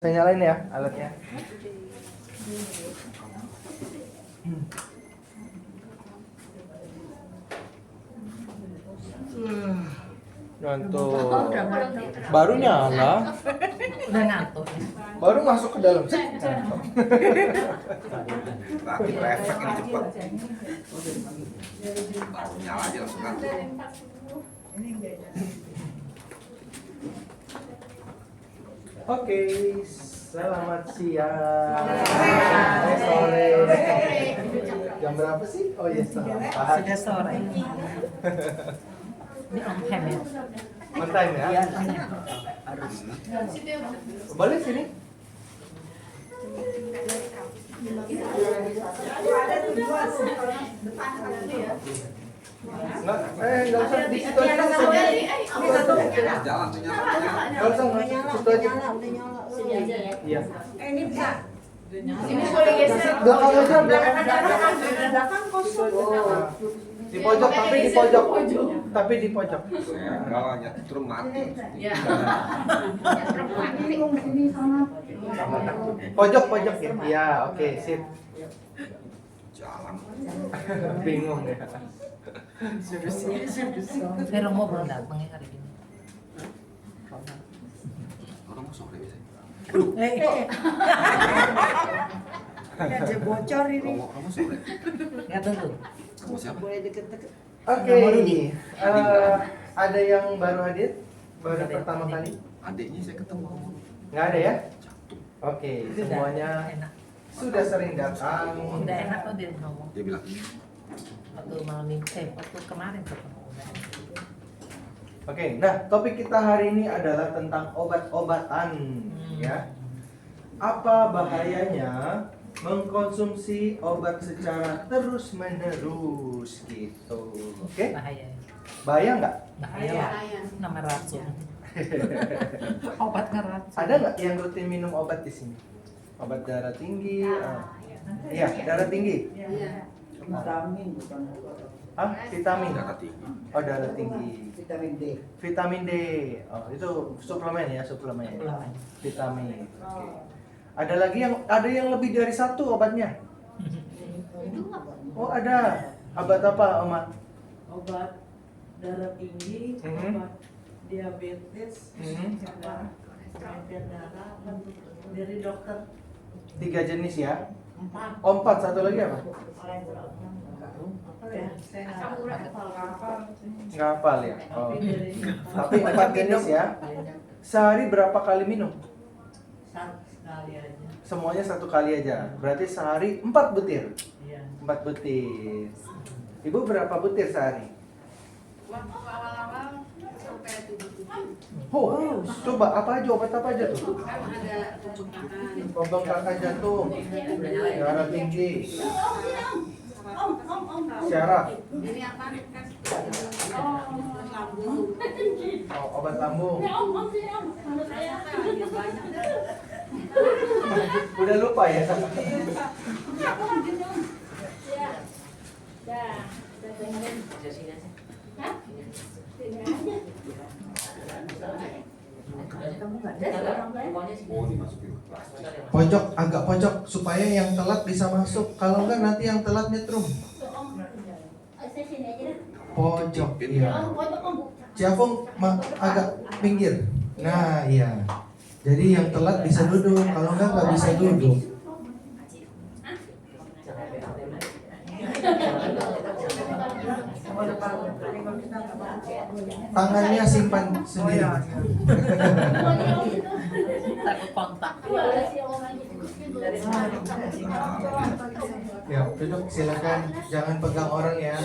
Saya nyalain ya alatnya. Ngantuk. Baru nyala. Udah ngantuk. Baru masuk ke dalam. Lagi refleks ini cepat. Baru nyala aja langsung ngantuk. Oke, selamat siang. Sore. Jam berapa sih? Oh iya, setengah empat. Sudah sore. Ini on time ya? On time ya? Iya, on time. Harus. Boleh sini? Enggak usah di situ aja. Jalan tuh nyala. Enggak usah, situ aja. Sini aja ya. Iya. Ini bisa. Ini boleh geser. Belakang aja, belakang. Belakang kosong. Di pojok, tapi di pojok. Tapi di pojok. Enggak lah, nyetrum mati. Ya. Pojok ya. Iya, oke, sip. Jalan. Bingung ya. Saya Romo belum datang ya hari ini. Orang mau sore biasanya. Aja bocor ini. Kamu sore. Nggak tentu. Kamu siapa? Oke, ada yang baru hadir? Baru pertama kali? Adiknya saya ketemu. Nggak ada ya? Jatuh. Oke, Sudah semuanya enak. sudah sering datang. Udah enak kok dia ngomong. Dia bilang, Waktu malam minggu, waktu kemarin ketemu. Oke, nah topik kita hari ini adalah tentang obat-obatan, ya. Apa bahayanya mengkonsumsi obat secara terus-menerus gitu? Oke? Bahaya. Bahaya nggak? Bahaya lah. Nama racun. Obat ngeracun. Ada nggak yang rutin minum obat di sini? Obat darah tinggi? Iya, darah tinggi. Vitamin bukan Hah? Vitamin? darah tinggi. Oh, darah tinggi. vitamin D. Vitamin D. Oh, itu suplemen ya, suplemen. Suplemen. Vitamin. Oke. Ada yang lebih dari satu obatnya? Oh, ada. Obat apa, Oma? Obat darah tinggi, Mhm. obat diabetes, sama kanker darah dari dokter 3 jenis ya. 4. Oh, 4. Satu lagi apa? Apa ya? Saya nggak hafal. Nggak hafal ya. Oh. Tapi dari Tapi 4 jenis ya. Sehari berapa kali minum? sekali aja. Semuanya 1 kali aja. Berarti sehari 4 butir. Iya. 4 butir. Ibu berapa butir sehari? Waktu awal-awal sampai 7. Oh, coba apa aja, obat apa aja tuh? Kan ada pembengkakan. Pembengkakan jantung, darah tinggi, syaraf, Ini apa? Lambung. oh, obat lambung. Lagi banyak deh. Udah lupa ya? Oh, dimasukin ke kelas. Pojok, agak pojok supaya yang telat bisa masuk. Kalau enggak nanti yang telat nyetrum. Pojok, iya. Ciafung agak pinggir. Nah, iya. Jadi yang telat bisa duduk. Kalau enggak bisa duduk. Tangannya simpan sendiri. Takut kontak. Ya, duduk silakan. Jangan pegang orang ya.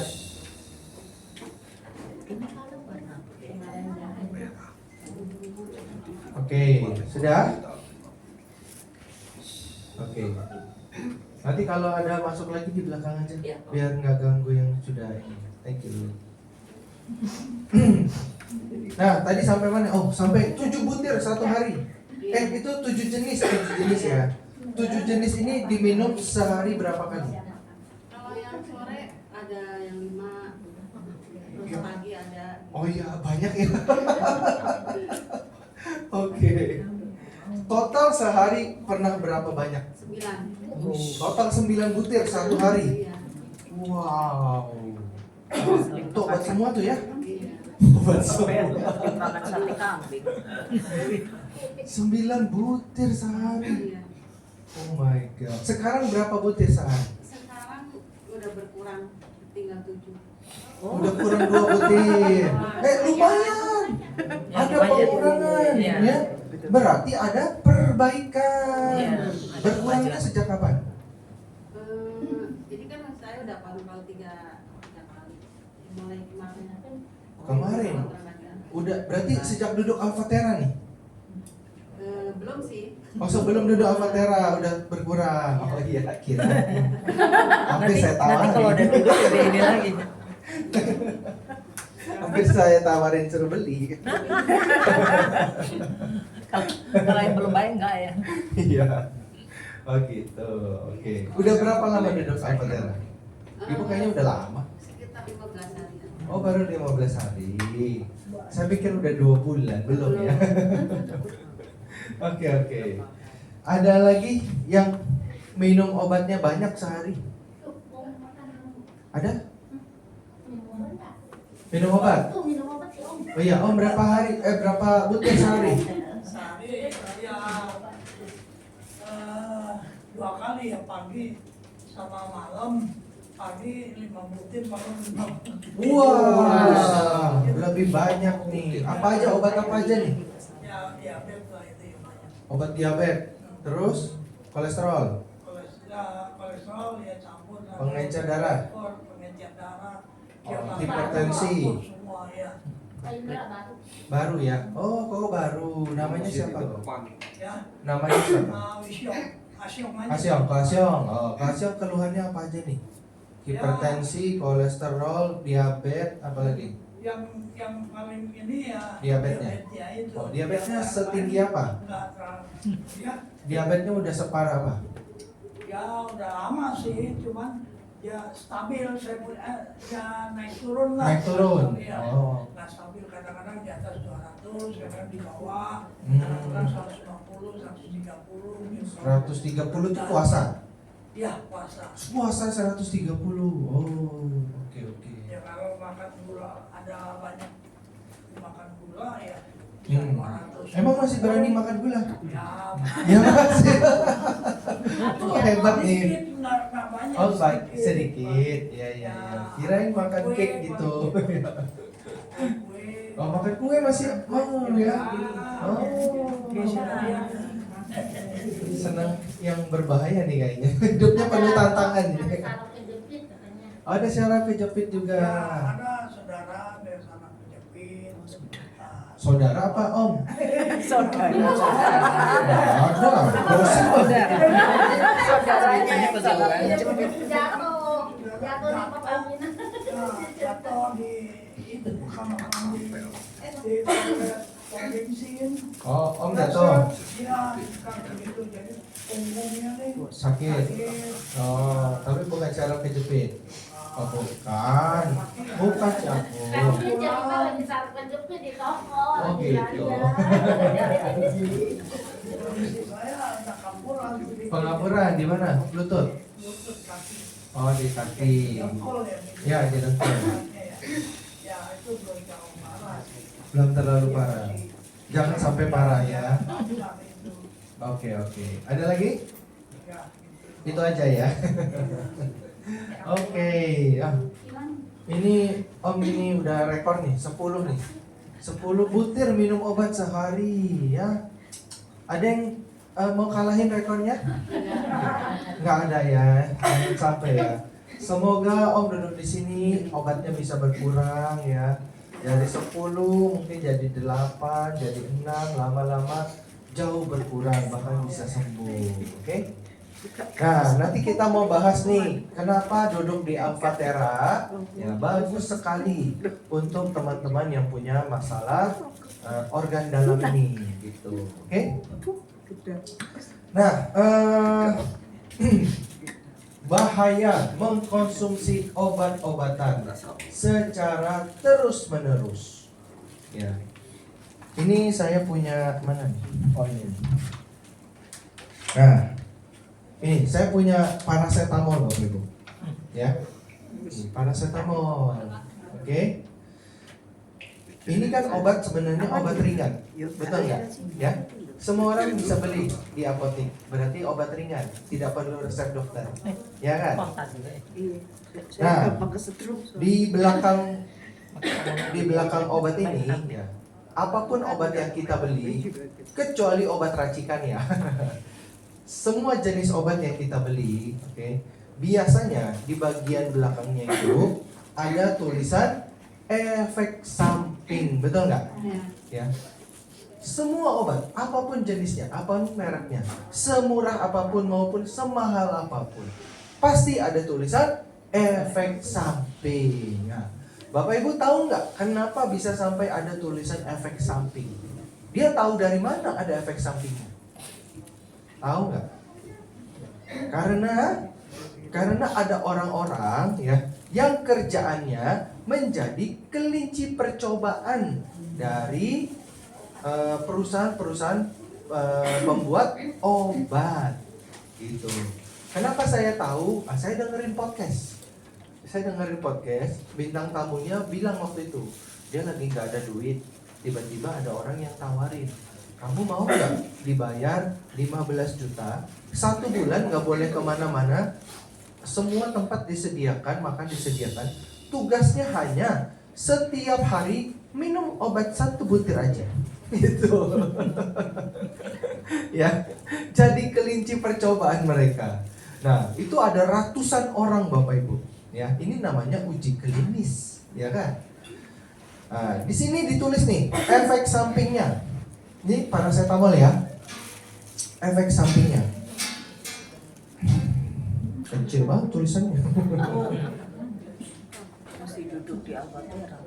Oke, sudah? Oke. Nanti kalau ada masuk lagi di belakang aja, biar nggak ganggu yang sudah ini. Thank you. Nah, tadi sampai mana? Oh, sampai 7 butir 1 hari. Itu 7 jenis ya. 7 jenis ini diminum sehari berapa kali? Kalau yang sore ada yang 5. Terus pagi ada. Oh iya, banyak ya. Oke. Total sehari pernah berapa banyak? 9. Total 9 butir satu hari. Iya. Wow. Itu obat semua tuh ya? Iya. Obat semua. Makan sate kambing. 9 butir sehari. Iya. Oh my god. Sekarang berapa butir sehari? Sekarang udah berkurang, tinggal 7. Udah kurang 2 butir. Lumayan. Ya, Ada lumayan. pengurangan Iya. ya. Berarti ada perbaikan. Iya, ada Berkurangnya kemajuan. sejak kapan? Jadi kan saya udah kontrol 3 kali. Mulai kemarin. Kemarin? Udah berarti sejak duduk Alfatera nih. Belum sih. Oh, sebelum duduk Alfatera udah berkurang. Oh iya, kira. Hampir Nanti, saya nanti kalau tawarin. udah duduk lebih ini lagi. Hampir saya tawarin suruh beli. Kalau yang belum bayar enggak ya. Iya. Oh gitu. Oke. Udah berapa lama duduk Alfatera? Ibu kayaknya udah lama. Sekitar 15 hari. Oh, baru 15 hari. Saya pikir udah 2 bulan, belum ya? Oke, oke. Ada lagi yang minum obatnya banyak sehari? Ada? Minum obat? Oh iya, Om berapa hari? Berapa butir sehari? Sehari saya 2 kali ya, pagi sama malam. Pagi 5 butir, malam 5 butir. Wah, lebih banyak nih. Apa aja, obat apa aja nih? Ya, diabetes lah itu yang banyak. Obat diabetes, terus kolesterol, Kolesterol ya campur. pengencer darah. Pengencer darah. Hipertensi. Semua ya. Baru ya? Oh, kok baru? Namanya siapa? Ya, Namanya siapa? Asyong aja. Kasyong, Kasyong. Oh, Kasyong keluhannya apa aja nih? Hipertensi, kolesterol, diabetes, apa lagi? Yang paling ini ya Diabetesnya? diabetes ya itu. Oh, diabetesnya setinggi apa? Enggak terlalu. Ya, Diabetesnya udah separah apa? ya udah lama sih, cuman ya stabil. Saya punya ya naik turun lah. Naik turun? Ya. Oh. Nah, stabil kadang-kadang di atas 200, kadang di bawah, Hmm. kadang-kadang 150, 130 gitu. 130 itu puasa? Ya, puasa. Puasa 130. Oh, oke oke. Ya kalau makan gula, ada banyak makan gula ya bisa 200. Emang masih berani makan gula? Ya, Ya masih. Oh, hebat nih. sedikit, nggak banyak. Oh, baik sedikit. Ya ya ya. Kirain makan Kue, cake gitu. Kue. Oh, makan kue masih mau ya? Oh. Senang yang berbahaya nih kayaknya. Hidupnya penuh tantangan ini. Oh, ada syarat kejepit juga. Ya, ada saudara dari sana kejepit. Saudara apa Om? Saudara. Ada. Gosip Om. Saudaranya kejauhan. Jatuh di itu sama di toilet pom bensin. Oh, Om jatuh. Ya, kan begitu jadi punggungnya nih Sakit. Oh, tapi bukan cara kejepit. Oh, bukan. Bukan campur. Oh, gitu. Kondisi saya ada kampuran di Pengapuran di mana? Lutut. lutut kaki. Oh, di kaki. Dengkul ya. Ya, di dengkul. Ya, itu belum jauh parah sih. Belum terlalu parah. Jangan sampai parah ya. Nah, itu Oke, oke. Ada lagi? ya Itu aja ya. Oke. Ah, ini Om ini udah rekor nih, 10 nih. 10 butir minum obat sehari ya. Ada yang mau kalahin rekornya? Nggak ada ya. Jangan sampai ya. Semoga Om duduk di sini obatnya bisa berkurang ya. Dari 10 mungkin jadi 8, jadi 6, lama-lama jauh berkurang bahkan bisa sembuh. Oke? Nah, nanti kita mau bahas nih, kenapa duduk di Alfatera ya bagus sekali untuk teman-teman yang punya masalah organ dalam ini gitu. Oke? Nah, bahaya mengkonsumsi obat-obatan secara terus-menerus. Ya. Ini saya punya mana nih? Oh ini. Nah, ini saya punya paracetamol Bapak Ibu. Ya. Ini paracetamol. Oke. Ini kan obat sebenarnya obat ringan. Betul nggak? Ya. Semua orang bisa beli di apotek. Berarti obat ringan, tidak perlu resep dokter. Ya kan? Oh, tadi. Nah, di belakang obat ini ya, apapun obat yang kita beli, kecuali obat racikan ya. Semua jenis obat yang kita beli, oke, biasanya di bagian belakangnya itu ada tulisan efek samping, betul nggak? Ya. Semua obat, apapun jenisnya, apapun mereknya, semurah apapun maupun semahal apapun, pasti ada tulisan efek samping. Nah, Bapak Ibu tahu nggak kenapa bisa sampai ada tulisan efek samping? Dia tahu dari mana ada efek sampingnya? Tahu nggak? Karena ada orang-orang ya yang kerjaannya menjadi kelinci percobaan dari perusahaan-perusahaan pembuat obat gitu. Kenapa saya tahu? Saya dengerin podcast. Bintang tamunya bilang waktu itu dia lagi nggak ada duit, tiba-tiba ada orang yang tawarin, kamu mau nggak dibayar 15 juta 1 bulan, nggak boleh kemana-mana, semua tempat disediakan, makan disediakan, tugasnya hanya setiap hari minum obat 1 butir aja. Gitu. Ya, jadi kelinci percobaan mereka. Nah, itu ada ratusan orang Bapak Ibu. Ya, ini namanya uji klinis, ya kan? Nah, di sini ditulis nih efek sampingnya. Ini paracetamol ya. Efek sampingnya. Kecil banget tulisannya. Masih duduk di Albatera.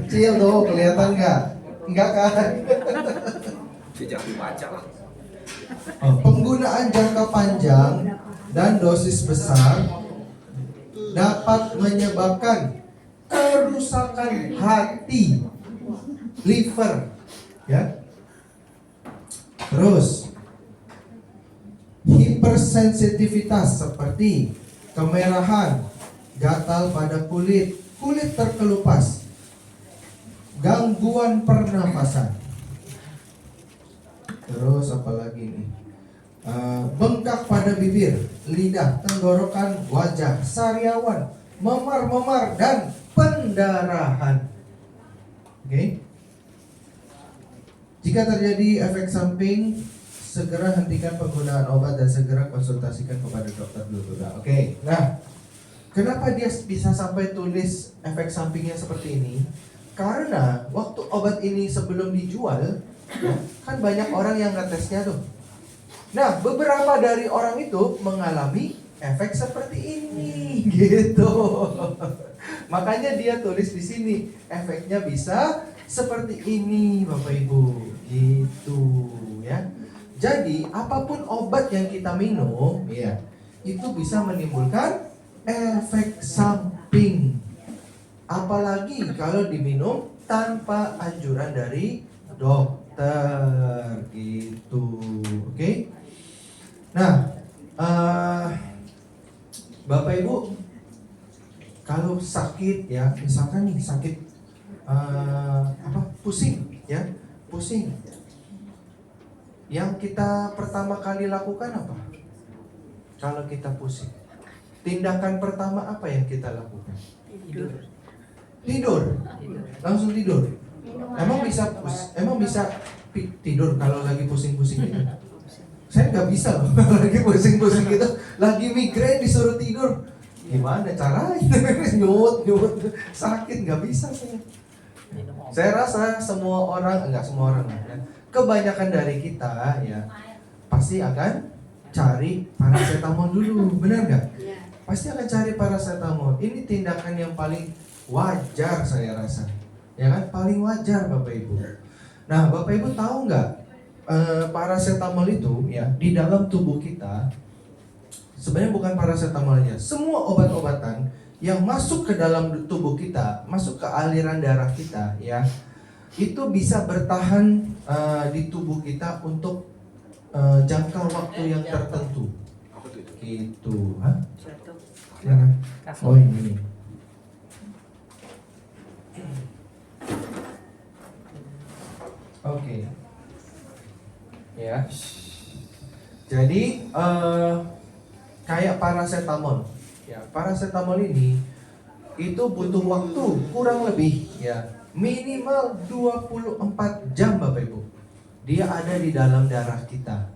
Kecil tuh, kelihatan nggak? Enggak kan? Jangan dibaca lah. Penggunaan jangka panjang dan dosis besar dapat menyebabkan kerusakan hati, liver, ya. Terus hipersensitivitas seperti kemerahan, gatal pada kulit terkelupas, gangguan pernafasan. Terus apa lagi nih? Bengkak pada bibir, lidah, tenggorokan, wajah, sariawan, memar-memar dan pendarahan. Oke? Jika terjadi efek samping, segera hentikan penggunaan obat dan segera konsultasikan kepada dokter dulu. Oke. Nah, kenapa dia bisa sampai tulis efek sampingnya seperti ini? Karena waktu obat ini sebelum dijual, ya, kan banyak orang yang ngetesnya tuh. Nah, beberapa dari orang itu mengalami efek seperti ini, gitu. Makanya dia tulis di sini, efeknya bisa seperti ini, Bapak Ibu, gitu, ya. Jadi, apapun obat yang kita minum, ya, itu bisa menimbulkan efek samping. Apalagi kalau diminum tanpa anjuran dari dokter, gitu, oke? Nah, Bapak Ibu, kalau sakit ya, misalkan nih sakit pusing ya, pusing. Yang kita pertama kali lakukan apa? Kalau kita pusing, tindakan pertama apa yang kita lakukan? Tidur. Langsung tidur. Emang bisa tidur kalau lagi pusing-pusing gitu? Saya nggak bisa loh, lagi pusing-pusing gitu, lagi migrain disuruh tidur, gimana caranya? nyut, sakit, nggak bisa saya. Saya rasa semua orang, enggak semua orang ya, kebanyakan dari kita ya pasti akan cari paracetamol dulu, benar nggak? Pasti akan cari paracetamol. Ini tindakan yang paling wajar saya rasa, ya kan? Paling wajar Bapak Ibu. Nah, Bapak Ibu tahu nggak? Paracetamol itu ya di dalam tubuh kita sebenarnya bukan paracetamolnya. Semua obat-obatan yang masuk ke dalam tubuh kita, masuk ke aliran darah kita ya, itu bisa bertahan di tubuh kita untuk jangka waktu yang tertentu. Apa tuh itu? Gitu, hah? Satu. Jangan. Kasih. Oh ini. Oke. Ya. Jadi kayak paracetamol. Ya, paracetamol ini itu butuh waktu kurang lebih ya minimal 24 jam Bapak Ibu. Dia ada di dalam darah kita.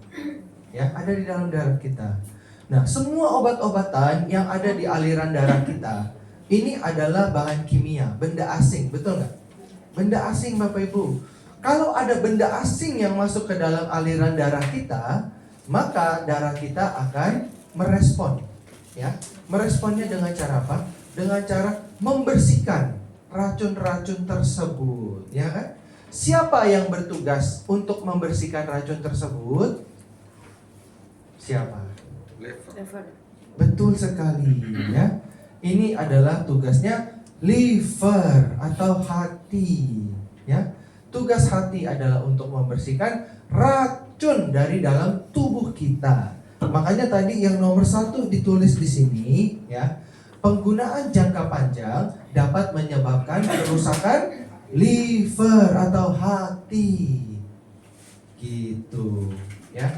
Ya, ada di dalam darah kita. Nah, semua obat-obatan yang ada di aliran darah kita ini adalah bahan kimia, benda asing, betul nggak? Benda asing Bapak Ibu. Kalau ada benda asing yang masuk ke dalam aliran darah kita, maka darah kita akan merespon. Ya, meresponnya dengan cara apa? Dengan cara membersihkan racun-racun tersebut, ya kan? Siapa yang bertugas untuk membersihkan racun tersebut? Siapa? Liver. Betul sekali, ya. Ini adalah tugasnya liver atau hati, ya. Tugas hati adalah untuk membersihkan racun dari dalam tubuh kita. Makanya tadi yang nomor 1 ditulis di sini, ya. Penggunaan jangka panjang dapat menyebabkan kerusakan liver atau hati. Gitu, ya.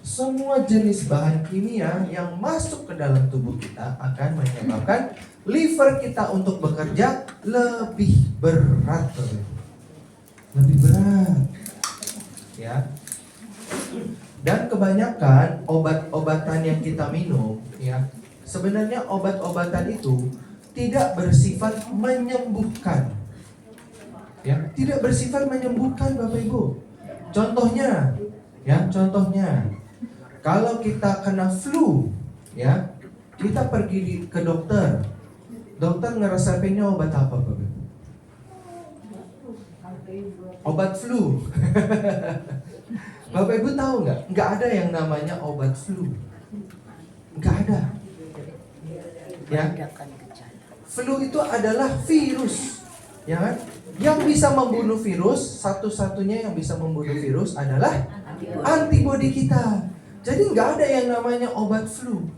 Semua jenis bahan kimia yang masuk ke dalam tubuh kita akan menyebabkan liver kita untuk bekerja lebih berat. Lebih berat. Ya. Dan kebanyakan obat-obatan yang kita minum, ya, sebenarnya obat-obatan itu tidak bersifat menyembuhkan. Ya, tidak bersifat menyembuhkan Bapak Ibu. Contohnya, ya, contohnya kalau kita kena flu, ya, kita pergi ke dokter. Dokter ngeresepinnya obat apa, Bapak Ibu? Obat flu. Bapak Ibu tahu nggak? Nggak ada yang namanya obat flu. Nggak ada. Ya. Flu itu adalah virus, ya kan? Yang bisa membunuh virus, satu-satunya yang bisa membunuh virus adalah antibodi kita. Jadi nggak ada yang namanya obat flu.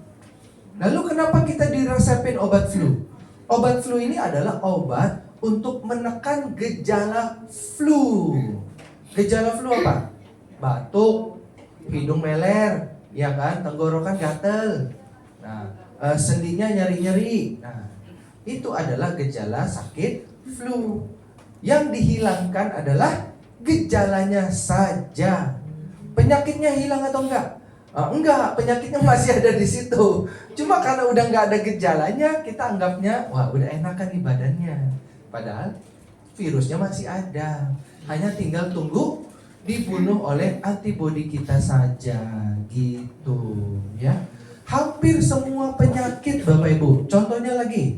Lalu kenapa kita diresepin obat flu? Obat flu ini adalah obat untuk menekan gejala flu. Gejala flu apa? Batuk, hidung meler, ya kan? Tenggorokan gatel. Nah, sendinya nyeri-nyeri. Nah, itu adalah gejala sakit flu. Yang dihilangkan adalah gejalanya saja. Penyakitnya hilang atau enggak? Enggak, penyakitnya masih ada di situ. Cuma karena udah enggak ada gejalanya, kita anggapnya, wah udah enakan di badannya. Padahal virusnya masih ada. Hanya tinggal tunggu dibunuh oleh antibodi kita saja, gitu, ya. Hampir semua penyakit Bapak Ibu. Contohnya lagi,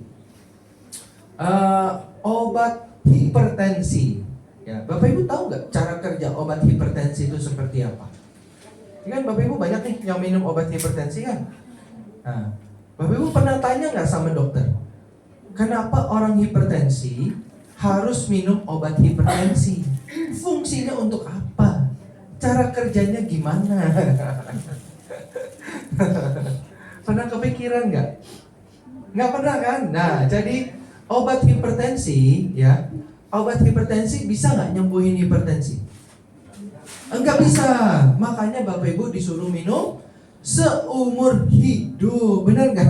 obat hipertensi. Ya, Bapak Ibu tahu nggak cara kerja obat hipertensi itu seperti apa? Ini kan Bapak Ibu banyak nih yang minum obat hipertensi kan? Nah, Bapak Ibu pernah tanya nggak sama dokter? Kenapa orang hipertensi harus minum obat hipertensi? Fungsinya untuk apa? Cara kerjanya gimana? Pernah kepikiran nggak? Nggak pernah kan? Nah, jadi obat hipertensi, ya, obat hipertensi bisa nggak nyembuhin hipertensi? Enggak bisa. Makanya Bapak Ibu disuruh minum seumur hidup, benar nggak?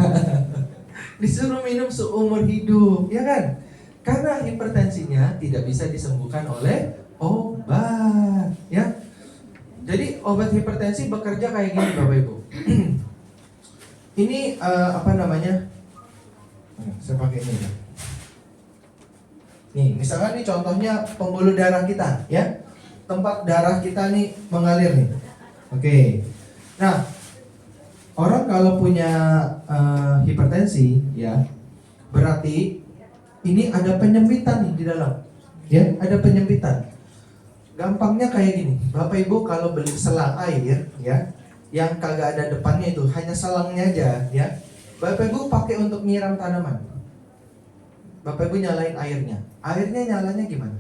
Disuruh minum seumur hidup, ya kan? Karena hipertensinya tidak bisa disembuhkan oleh obat, ya. Jadi obat hipertensi bekerja kayak gini Bapak Ibu. Ini apa namanya? Saya pakai ini ya. Nih, misalkan nih contohnya pembuluh darah kita, ya. Tempat darah kita nih mengalir nih. Oke. Nah, orang kalau punya hipertensi, ya, berarti ini ada penyempitan nih di dalam. Ya, ada penyempitan. Gampangnya kayak gini. Bapak Ibu kalau beli selang air, ya, yang kagak ada depannya itu, hanya selangnya aja, ya. Bapak Ibu pakai untuk nyiram tanaman. Bapak Ibu nyalain airnya. Airnya nyalanya gimana?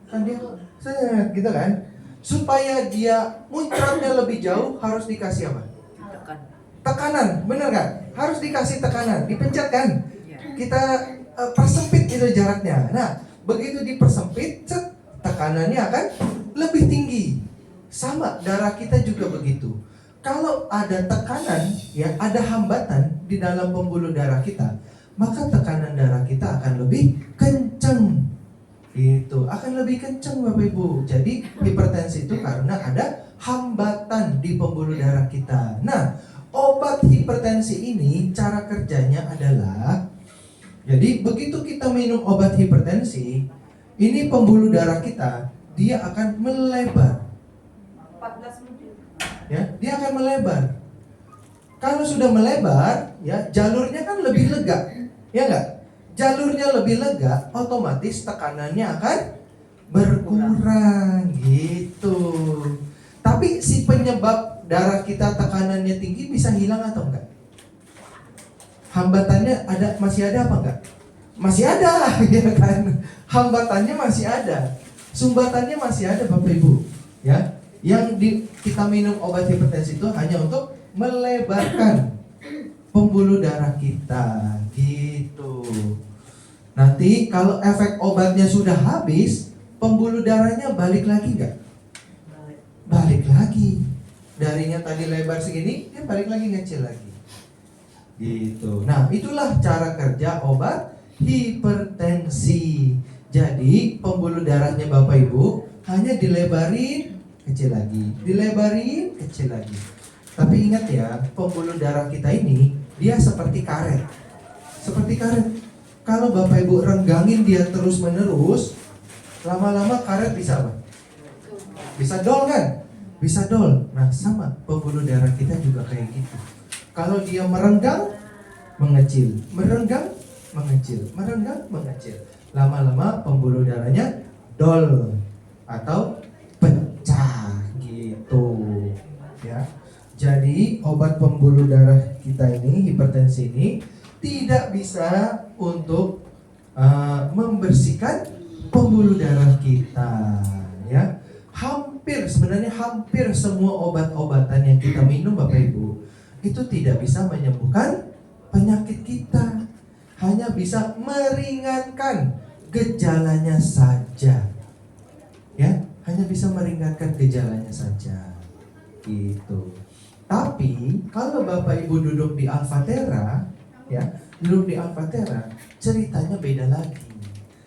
Kan dia set gitu kan. Supaya dia muncratnya lebih jauh harus dikasih apa? Tekan. Tekanan, bener kan? Harus dikasih tekanan, dipencet kan? Ya. Kita persempit itu jaraknya. Nah, begitu dipersempit, tekanannya akan lebih tinggi. Sama, darah kita juga begitu. Kalau ada tekanan, ya ada hambatan di dalam pembuluh darah kita, maka tekanan darah kita akan lebih kencang. Itu akan lebih kencang Bapak Ibu. Jadi hipertensi itu karena ada hambatan di pembuluh darah kita. Nah, obat hipertensi ini cara kerjanya adalah, jadi begitu kita minum obat hipertensi, ini pembuluh darah kita dia akan melebar. 14 menit. Ya, dia akan melebar. Kalau sudah melebar, ya jalurnya kan lebih lega, ya enggak? Jalurnya lebih lega, otomatis tekanannya akan berkurang gitu. Tapi si penyebab darah kita tekanannya tinggi bisa hilang atau enggak? Hambatannya masih ada apa enggak? Masih ada, ya kan? Hambatannya masih ada. Sumbatannya masih ada Bapak Ibu, ya. Yang kita minum obat hipertensi itu hanya untuk melebarkan pembuluh darah kita gitu. Nanti kalau efek obatnya sudah habis, pembuluh darahnya balik lagi nggak? Balik lagi. Darinya tadi lebar segini, dia balik lagi ngecil lagi. Gitu. Nah, itulah cara kerja obat hipertensi. Jadi pembuluh darahnya Bapak Ibu hanya dilebarin, kecil lagi, dilebarin, kecil lagi. Tapi ingat ya, pembuluh darah kita ini dia seperti karet. Seperti karet. Kalau Bapak Ibu renggangin dia terus menerus, lama-lama karet bisa apa? Bisa dol kan? Bisa dol. Nah sama, pembuluh darah kita juga kayak gitu. Kalau dia merenggang, mengecil, merenggang, mengecil, merenggang, mengecil. Lama-lama pembuluh darahnya dol atau pecah gitu, ya. Jadi obat pembuluh darah kita ini, hipertensi ini, tidak bisa untuk membersihkan pembuluh darah kita, ya. Sebenarnya hampir semua obat-obatan yang kita minum Bapak Ibu itu tidak bisa menyembuhkan penyakit kita, hanya bisa meringankan gejalanya saja, ya, hanya bisa meringankan gejalanya saja, gitu. Tapi kalau Bapak Ibu duduk di Alfatera, ya, duduk di Alfatera, ceritanya beda lagi.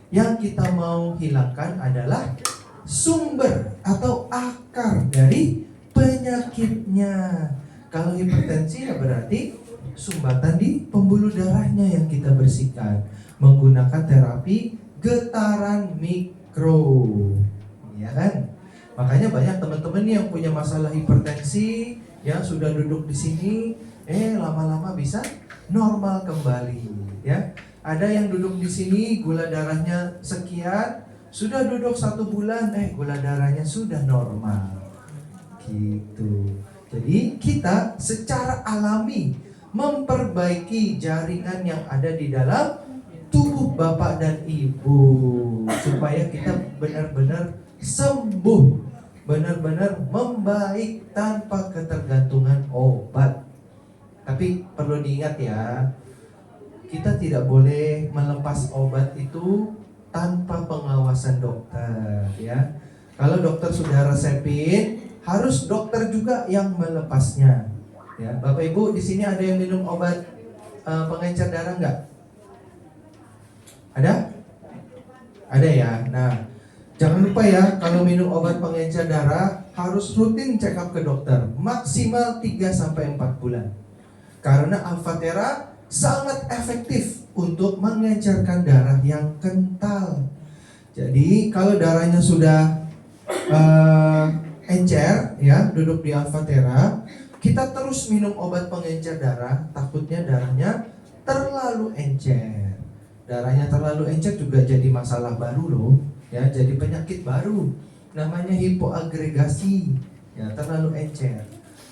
Yang kita mau hilangkan adalah sumber atau akar dari penyakitnya. Kalau hipertensi ya berarti sumbatan di pembuluh darahnya yang kita bersihkan menggunakan terapi getaran mikro, ya kan? Makanya banyak teman-teman yang punya masalah hipertensi, ya sudah duduk di sini, lama-lama bisa normal kembali, ya. Ada yang duduk di sini gula darahnya sekian, sudah duduk 1 bulan, gula darahnya sudah normal, gitu. Jadi kita secara alami memperbaiki jaringan yang ada di dalam tubuh Bapak dan Ibu supaya kita benar-benar sembuh, benar-benar membaik tanpa ketergantungan obat. Tapi perlu diingat ya, kita tidak boleh melepas obat itu tanpa pengawasan dokter, ya. Kalau dokter sudah resepin, harus dokter juga yang melepasnya. Ya, Bapak Ibu di sini ada yang minum obat pengencer darah nggak? Ada? Ada ya. Nah, jangan lupa ya, kalau minum obat pengencer darah harus rutin check up ke dokter, maksimal 3-4 bulan. Karena Alfatera sangat efektif untuk mengencerkan darah yang kental. Jadi kalau darahnya sudah encer, ya, duduk di Alfatera, kita terus minum obat pengencer darah, takutnya darahnya terlalu encer. Darahnya terlalu encer juga jadi masalah baru loh, ya, jadi penyakit baru, namanya hipoagregasi, ya, terlalu encer.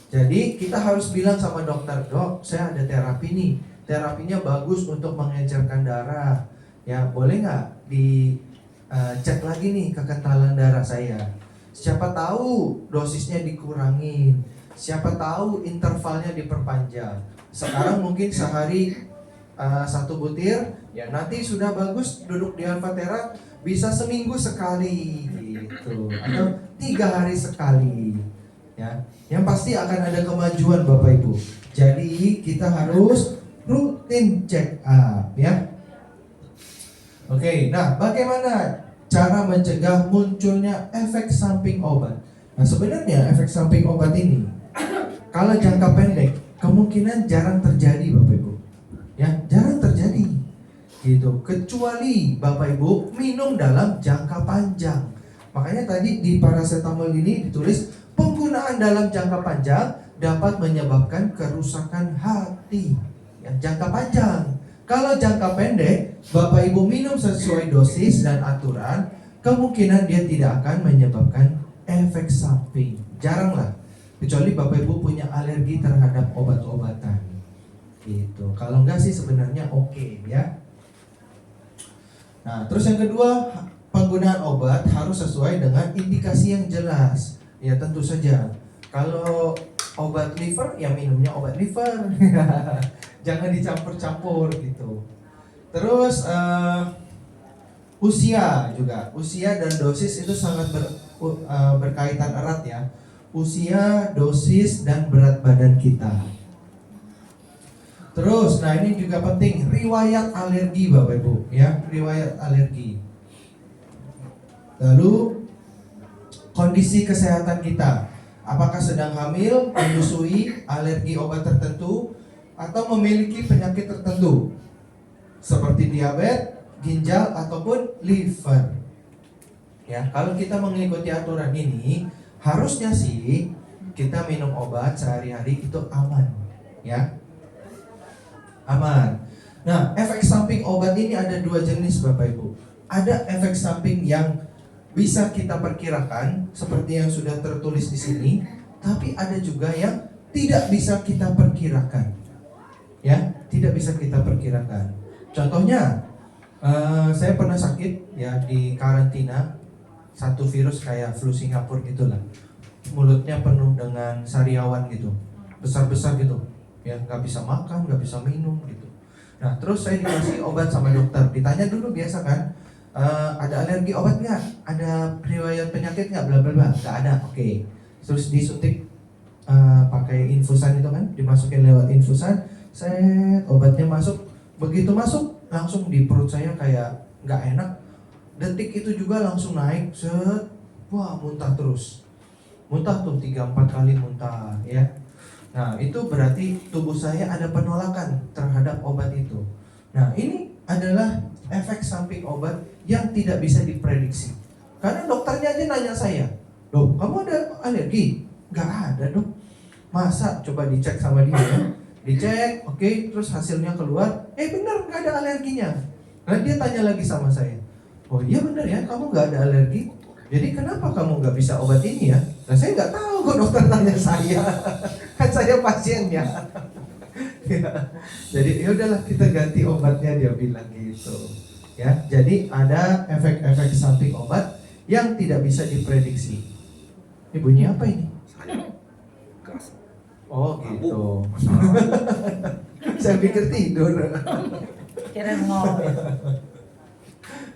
Jadi kita harus bilang sama dokter, dok, saya ada terapi nih, terapinya bagus untuk mengencerkan darah, ya, boleh nggak cek lagi nih kekentalan darah saya. Siapa tahu dosisnya dikurangin, siapa tahu intervalnya diperpanjang. Sekarang mungkin sehari 1 butir, ya nanti sudah bagus duduk di Alfatera bisa seminggu sekali gitu, atau 3 hari sekali. Ya, yang pasti akan ada kemajuan Bapak Ibu. Jadi kita harus rutin check up ya. Oke, nah bagaimana cara mencegah munculnya efek samping obat? Nah sebenarnya efek samping obat ini kalau jangka pendek kemungkinan jarang terjadi Bapak Ibu. Ya, jarang terjadi. Gitu. Kecuali Bapak Ibu minum dalam jangka panjang. Makanya tadi di paracetamol ini ditulis penggunaan dalam jangka panjang dapat menyebabkan kerusakan hati. Ya, jangka panjang. Kalau jangka pendek, Bapak Ibu minum sesuai dosis dan aturan, kemungkinan dia tidak akan menyebabkan efek samping. Jarang lah. Kecuali Bapak Ibu punya alergi terhadap obat-obatan. Gitu. Kalau enggak sih sebenarnya oke ya. Nah, terus yang kedua, penggunaan obat harus sesuai dengan indikasi yang jelas. Ya tentu saja. Kalau obat liver, ya minumnya obat liver. Jangan dicampur-campur gitu. Terus usia juga. Usia dan dosis itu sangat berkaitan erat ya. Usia, dosis, dan berat badan kita. Terus, nah ini juga penting, riwayat alergi Bapak Ibu ya, riwayat alergi. Lalu kondisi kesehatan kita, apakah sedang hamil, menyusui, alergi obat tertentu, atau memiliki penyakit tertentu seperti diabetes, ginjal ataupun liver. Ya, kalau kita mengikuti aturan ini, harusnya sih kita minum obat sehari-hari itu aman, ya. Aman. Nah, efek samping obat ini ada 2 jenis Bapak Ibu. Ada efek samping yang bisa kita perkirakan seperti yang sudah tertulis di sini, tapi ada juga yang tidak bisa kita perkirakan. Ya, tidak bisa kita perkirakan. Contohnya, saya pernah sakit ya di karantina, satu virus kayak flu Singapura gitulah. Mulutnya penuh dengan sariawan gitu, besar-besar gitu. Ya nggak bisa makan, nggak bisa minum gitu. Nah terus saya dikasih obat sama dokter. Ditanya dulu biasa kan, ada alergi obat nggak? Ada riwayat penyakit nggak? Bla bla bla. Nggak ada. Oke. Terus disuntik pakai infusan itu kan, dimasukin lewat infusan. Obatnya masuk. Begitu masuk langsung di perut saya kayak nggak enak. Detik itu juga langsung naik. Set. Wah muntah terus. Muntah tuh 3-4 kali muntah ya. Nah itu berarti tubuh saya ada penolakan terhadap obat itu. Nah ini adalah efek samping obat yang tidak bisa diprediksi. Karena dokternya aja nanya saya, "Loh kamu ada alergi?" "Gak ada dok." "Masa?" Coba dicek sama dia ya. Dicek, oke, terus hasilnya keluar, benar gak ada alerginya. Nah dia tanya lagi sama saya, "Oh iya benar ya kamu gak ada alergi. Jadi kenapa kamu gak bisa obat ini ya?" Nah saya gak tahu kok dokter tanya saya. Kan saya pasiennya. Ya. Jadi ya udahlah kita ganti obatnya, dia bilang gitu. Ya, jadi ada efek-efek samping obat yang tidak bisa diprediksi. Ini bunyi apa ini? Saya gas. Oh gitu. Saya pikir tidur. Kira ngomong.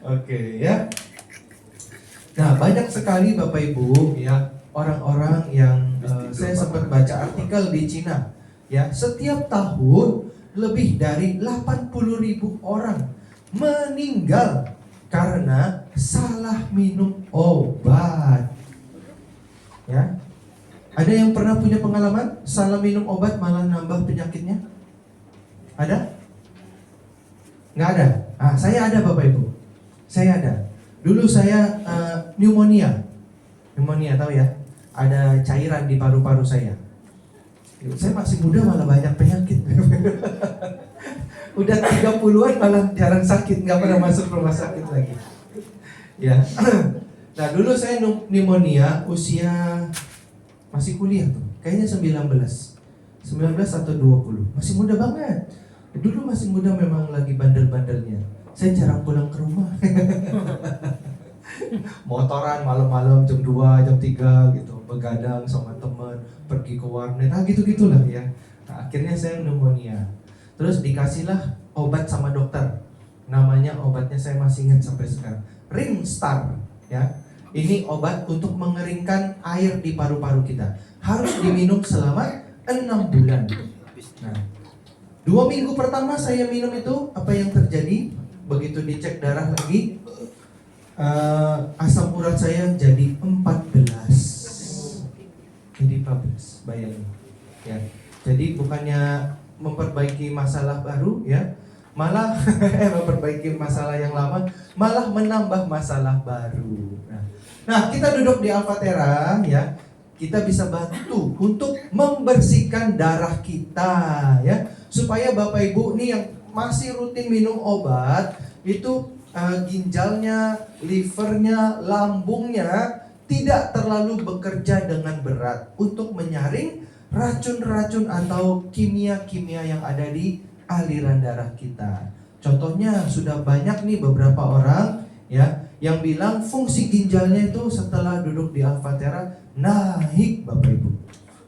Oke ya. Nah banyak sekali Bapak Ibu ya orang-orang yang saya sempat baca artikel di Cina ya, setiap tahun lebih dari 80.000 orang meninggal karena salah minum obat. Ya. Ada yang pernah punya pengalaman salah minum obat malah nambah penyakitnya? Ada? Nggak ada? Saya ada Bapak Ibu. Saya ada. Dulu saya pneumonia. Pneumonia tahu ya? Ada cairan di paru-paru saya. Saya masih muda malah banyak penyakit. Udah 30-an malah jarang sakit, nggak pernah masuk rumah sakit lagi. Ya. Nah dulu saya pneumonia usia masih kuliah tuh. Kayaknya 19 atau 20. Masih muda banget. Dulu masih muda memang lagi bandel-bandelnya. Saya jarang pulang ke rumah. Motoran malam-malam jam 2, jam 3 gitu, begadang sama temen, pergi ke warnet, gitu-gitulah ya. Nah, akhirnya saya pneumonia. Terus dikasihlah obat sama dokter. Namanya obatnya saya masih ingat sampai sekarang. Ringstar ya. Ini obat untuk mengeringkan air di paru-paru kita. Harus diminum selama 6 bulan. Nah, 2 minggu pertama saya minum itu, apa yang terjadi? Begitu dicek darah lagi, asam urat saya jadi 14. Jadi 14, bayangin. Ya. Jadi bukannya memperbaiki masalah baru ya, malah memperbaiki masalah yang lama, malah menambah masalah baru. Nah, kita duduk di Alfatera ya, kita bisa bantu untuk membersihkan darah kita ya, supaya Bapak Ibu nih yang masih rutin minum obat itu ginjalnya, livernya, lambungnya tidak terlalu bekerja dengan berat untuk menyaring racun-racun atau kimia-kimia yang ada di aliran darah kita. Contohnya sudah banyak nih beberapa orang ya yang bilang fungsi ginjalnya itu setelah duduk di Alfatera naik Bapak Ibu.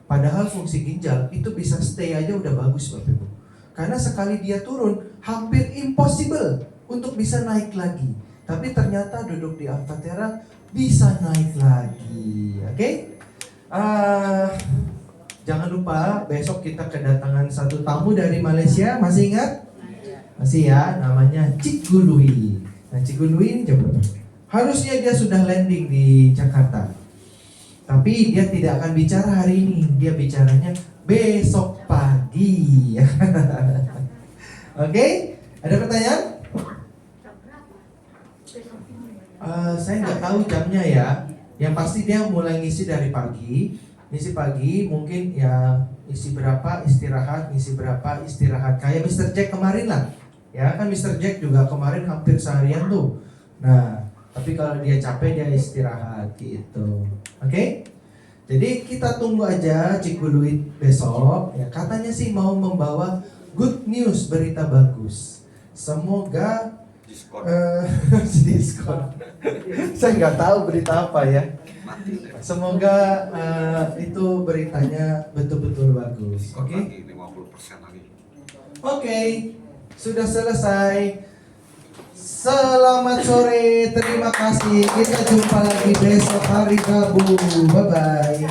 Padahal fungsi ginjal itu bisa stay aja udah bagus Bapak Ibu. Karena sekali dia turun hampir impossible untuk bisa naik lagi. Tapi ternyata duduk di Alfatera bisa naik lagi. Oke? Jangan lupa besok kita kedatangan satu tamu dari Malaysia. Masih ingat? Masih ya, namanya Cik Gului. Nah, Cik Gului ini coba. Harusnya dia sudah landing di Jakarta. Tapi dia tidak akan bicara hari ini. Dia bicaranya besok pagi. Oke? Ada pertanyaan? Saya nggak tahu jamnya ya. Yang pasti dia mulai ngisi dari pagi. Ngisi pagi mungkin ya isi berapa istirahat, ngisi berapa istirahat. Kayak Mr. Jack kemarin lah. Ya kan Mr. Jack juga kemarin hampir seharian tuh. Nah, tapi kalau dia capek dia istirahat gitu. Oke? Jadi kita tunggu aja Cik Gului besok. Ya, katanya sih mau membawa good news, berita bagus. Semoga diskon. Saya nggak tahu berita apa ya. Semoga itu beritanya betul-betul bagus. Oke? 50% lagi. Oke, sudah selesai. Selamat sore, terima kasih. Kita jumpa lagi besok hari Rabu. Bye bye.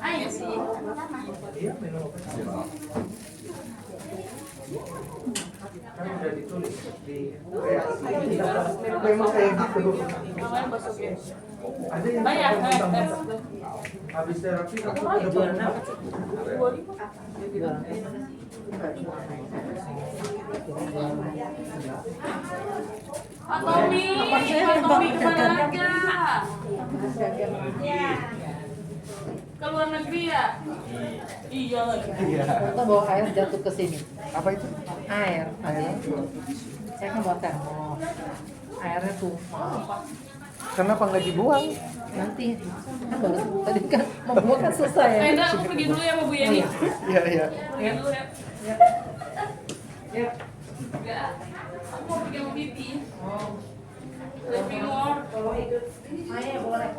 Ayo sih. Kan udah ditulis di memang kayak gitu. Ada yang habis terapi tapi udah Tommy kemana aja? Ke luar negeri ya? Iya lagi. Atau bawa air jatuh ke sini. apa itu? Air. Saya kan bawa termos. Airnya tumpah. Kenapa nggak dibuang? Nanti kan baru tadi kan mau buang kan susah ya. Enda, aku pergi dulu ya sama Bu Yeni. Iya iya. Pergi dulu ya. Enggak. Aku mau pergi sama Bibi. Living more. Ayo boleh.